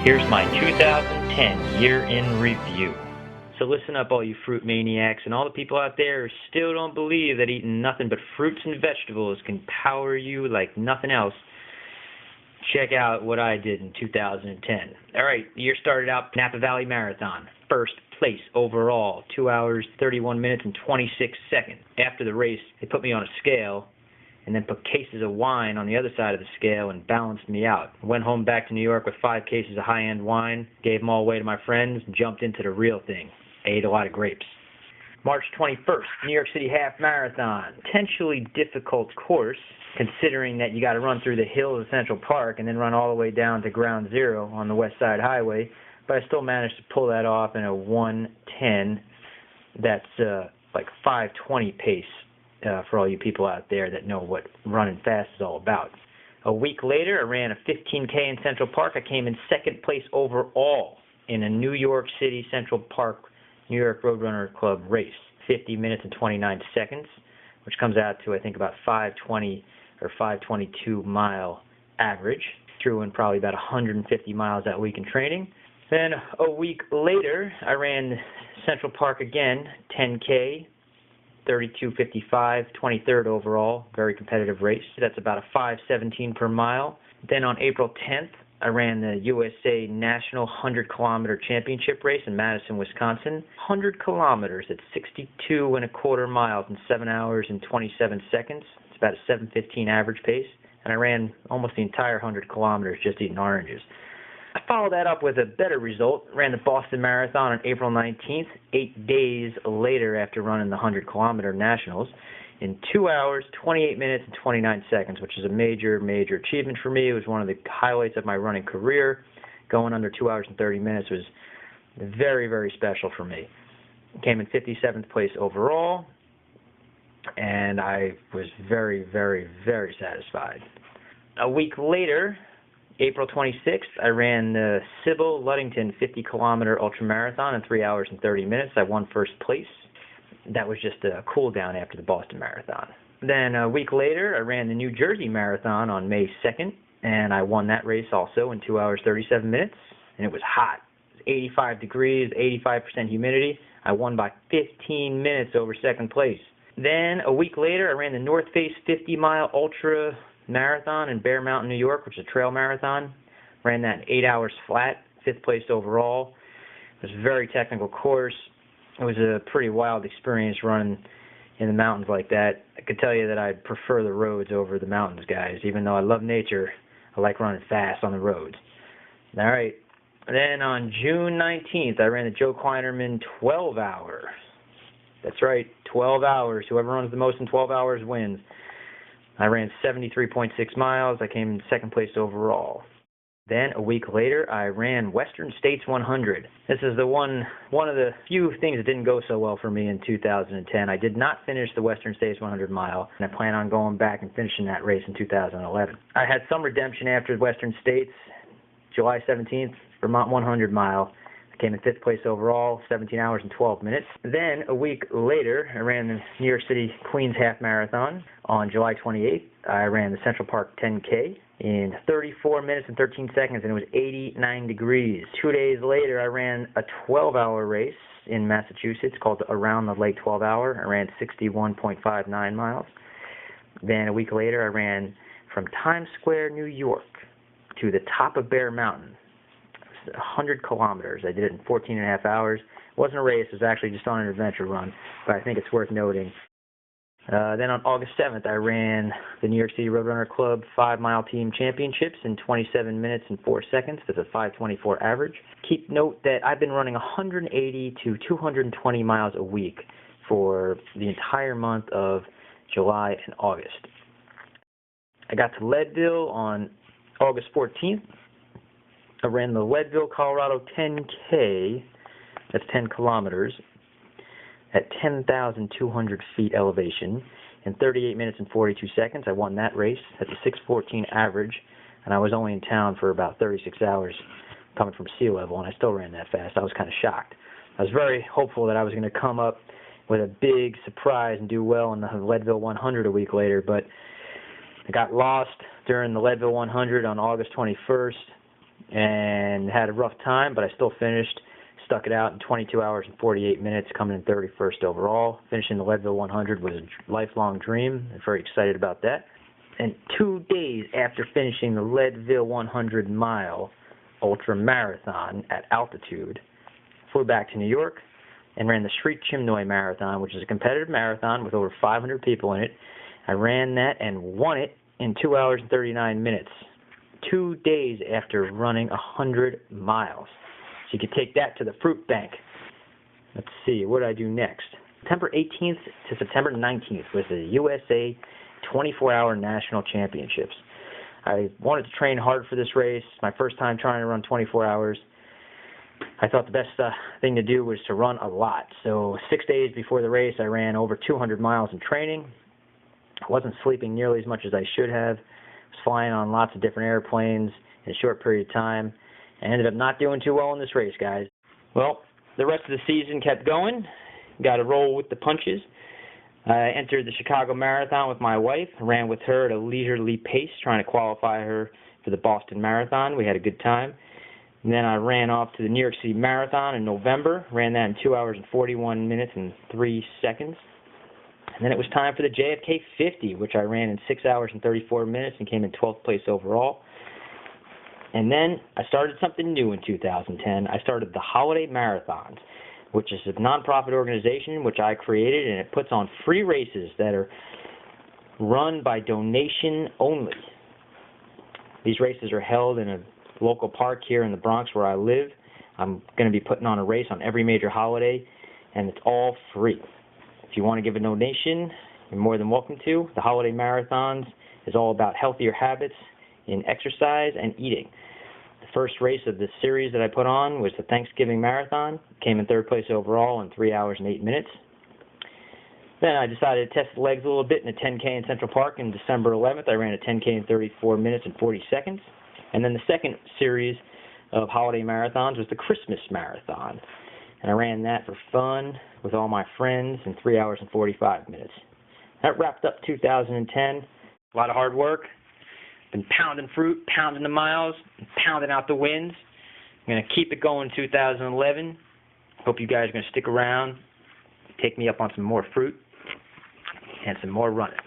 Here's my 2010 year in review. So listen up, all you fruit maniacs and all the people out there who still don't believe that eating nothing but fruits and vegetables can power you like nothing else. Check out what I did in 2010. All right, the year started out Napa Valley Marathon. First place overall, 2 hours, 31 minutes, and 26 seconds. After the race, they put me on a scale and then put cases of wine on the other side of the scale and balanced me out. Went home back to New York with 5 cases of high-end wine, gave them all away to my friends, and jumped into the real thing. Ate a lot of grapes. March 21st, New York City Half Marathon. Potentially difficult course, considering that you got to run through the hills of Central Park and then run all the way down to Ground Zero on the West Side Highway, but I still managed to pull that off in a 1:10. That's like 5:20 pace for all you people out there that know what running fast is all about. A week later, I ran a 15K in Central Park. I came in second place overall in a New York City Central Park New York Roadrunner Club race, 50 minutes and 29 seconds, which comes out to, I think, about 5:20 or 5:22 mile average. Threw in probably about 150 miles that week in training. Then a week later, I ran Central Park again, 10K, 32:55, 23rd overall, very competitive race. That's about a 5:17 per mile. Then on April 10th, I ran the USA National 100-kilometer championship race in Madison, Wisconsin. 100 kilometers at 62.25 miles in 7 hours and 27 seconds. It's about a 7:15 average pace. And I ran almost the entire 100 kilometers just eating oranges. I followed that up with a better result. Ran the Boston Marathon on April 19th, 8 days later after running the 100-kilometer nationals, in 2 hours, 28 minutes, and 29 seconds, which is a major, major achievement for me. It was one of the highlights of my running career. Going under 2 hours and 30 minutes was very, very special for me. Came in 57th place overall, and I was very, very, very satisfied. A week later, April 26th, I ran the Sybil Ludington 50-kilometer ultramarathon in 3 hours and 30 minutes. I won first place. That was just a cool down after the Boston Marathon. Then a week later, I ran the New Jersey Marathon on May 2nd, and I won that race also in 2 hours, 37 minutes, and it was hot. It was 85 degrees, 85% humidity. I won by 15 minutes over second place. Then a week later, I ran the North Face 50-mile ultra marathon in Bear Mountain, New York, which is a trail marathon. Ran that in 8 hours flat, 5th place overall. It was a very technical course. It was a pretty wild experience running in the mountains like that. I could tell you that I prefer the roads over the mountains, guys. Even though I love nature, I like running fast on the roads. All right. Then on June 19th, I ran the Joe Kleinerman 12-hour. That's right, 12 hours. Whoever runs the most in 12 hours wins. I ran 73.6 miles. I came in second place overall. Then a week later, I ran Western States 100. This is one of the few things that didn't go so well for me in 2010. I did not finish the Western States 100 mile, and I plan on going back and finishing that race in 2011. I had some redemption after Western States. July 17th, Vermont 100 mile. I came in 5th place overall, 17 hours and 12 minutes. Then a week later, I ran the New York City Queens Half Marathon. On July 28th, I ran the Central Park 10K in 34 minutes and 13 seconds, and it was 89 degrees. 2 days later, I ran a 12-hour race in Massachusetts called the Around the Lake 12-hour. I ran 61.59 miles. Then a week later, I ran from Times Square, New York, to the top of Bear Mountain. It was 100 kilometers. I did it in 14 and a half hours. It wasn't a race. It was actually just on an adventure run, but I think it's worth noting. Then on August 7th, I ran the New York City Roadrunner Club 5-mile team championships in 27 minutes and 4 seconds. That's a 5:24 average. Keep note that I've been running 180 to 220 miles a week for the entire month of July and August. I got to Leadville on August 14th. I ran the Leadville, Colorado 10K. That's 10 kilometers. At 10,200 feet elevation in 38 minutes and 42 seconds. I won that race. That's a 6:14 average, and I was only in town for about 36 hours coming from sea level, and I still ran that fast. I was kind of shocked. I was very hopeful that I was going to come up with a big surprise and do well in the Leadville 100 a week later, but I got lost during the Leadville 100 on August 21st. and had a rough time, but I still finished. Stuck it out in 22 hours and 48 minutes, coming in 31st overall. Finishing the Leadville 100 was a lifelong dream. I'm very excited about that. And 2 days after finishing the Leadville 100-mile ultra marathon at altitude, flew back to New York and ran the Street Chimnoy Marathon, which is a competitive marathon with over 500 people in it. I ran that and won it in 2 hours and 39 minutes. 2 days after running 100 miles. So you could take that to the fruit bank. Let's see, what did I do next? September 18th to September 19th was the USA 24-hour National Championships. I wanted to train hard for this race. My first time trying to run 24 hours. I thought the best thing to do was to run a lot. So 6 days before the race, I ran over 200 miles in training. I wasn't sleeping nearly as much as I should have. I was flying on lots of different airplanes in a short period of time. I ended up not doing too well in this race, guys. Well, the rest of the season kept going. Got to roll with the punches. I entered the Chicago Marathon with my wife. Ran with her at a leisurely pace, trying to qualify her for the Boston Marathon. We had a good time. And then I ran off to the New York City Marathon in November. Ran that in 2 hours and 41 minutes and 3 seconds. And then it was time for the JFK 50, which I ran in 6 hours and 34 minutes and came in 12th place overall. And then I started something new in 2010. I started the Holiday Marathons, which is a nonprofit organization which I created, and it puts on free races that are run by donation only. These races are held in a local park here in the Bronx where I live. I'm going to be putting on a race on every major holiday, and it's all free. If you want to give a donation, you're more than welcome to. The Holiday Marathons is all about healthier habits in exercise and eating. The first race of this series that I put on was the Thanksgiving Marathon. Came in 3rd place overall in 3 hours and 8 minutes. Then I decided to test the legs a little bit in a 10K in Central Park on December 11th. I ran a 10K in 34 minutes and 40 seconds. And then the second series of holiday marathons was the Christmas Marathon. And I ran that for fun with all my friends in 3 hours and 45 minutes. That wrapped up 2010. A lot of hard work. Been pounding fruit, pounding the miles, pounding out the wins. I'm going to keep it going in 2011. Hope you guys are going to stick around, take me up on some more fruit, and some more running.